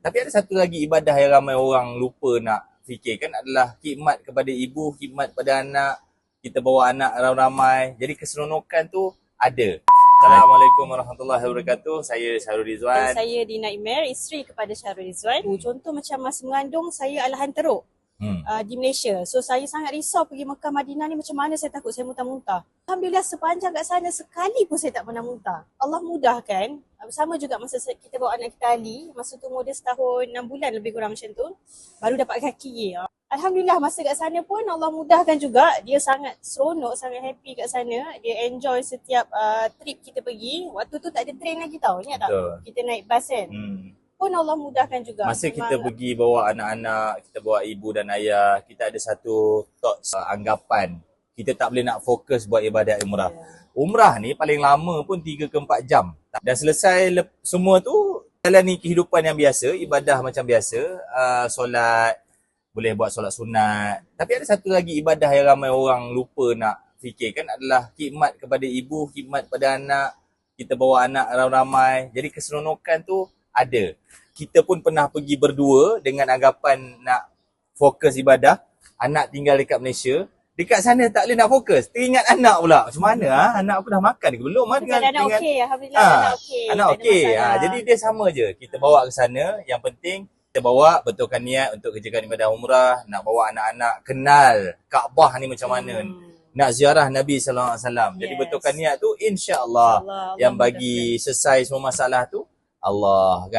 Tapi ada satu lagi ibadah yang ramai orang lupa nak fikirkan adalah khidmat kepada ibu, khidmat pada anak. Kita bawa anak ramai-ramai. Jadi keseronokan tu ada. Assalamualaikum warahmatullahi wabarakatuh. Saya Syahrul Dan Rizwan. saya Dina Imer, isteri kepada Syahrul Rizwan. Contoh macam masa mengandung, saya alahan teruk di Malaysia. So saya sangat risau pergi Mekah Madinah ni, macam mana saya takut saya muntah-muntah. Alhamdulillah sepanjang kat sana sekali pun saya tak pernah muntah. Allah mudahkan. Sama juga masa kita bawa anak kita Ali, masa tu umur dia setahun 6 bulan lebih kurang macam tu, baru dapat kaki. Alhamdulillah masa kat sana pun Allah mudahkan juga. Dia sangat seronok, sangat happy kat sana. Dia enjoy setiap trip kita pergi. Waktu tu tak ada train lagi tau, ingat tak? Kita naik bas kan. Pun Allah mudahkan juga. Masa kita pergi bawa anak-anak, kita bawa ibu dan ayah, kita ada satu thoughts, anggapan. Kita tak boleh nak fokus buat ibadat umrah. Umrah ni paling lama pun 3 ke 4 jam. Dan selesai semua tu, jalani kehidupan yang biasa, ibadah macam biasa, solat, boleh buat solat sunat. Tapi ada satu lagi ibadah yang ramai orang lupa nak fikirkan adalah khidmat kepada ibu, khidmat pada anak. Kita bawa anak ramai-ramai. Jadi keseronokan tu ada. Kita pun pernah pergi berdua dengan anggapan nak fokus ibadah. Anak tinggal dekat Malaysia. Dekat sana tak boleh nak fokus. Teringat anak pula. Macam mana? Anak aku dah makan ke belum? Anak okey. Alhamdulillah anak okey. Anak okey. Jadi dia sama je. Kita bawa ke sana. Yang penting kita bawa betulkan niat untuk kerjakan ibadah umrah. Nak bawa anak-anak kenal Kaabah ni macam mana. Nak ziarah Nabi SAW. Jadi betulkan niat tu, insya-Allah yang bagi selesai semua masalah tu Allah kan.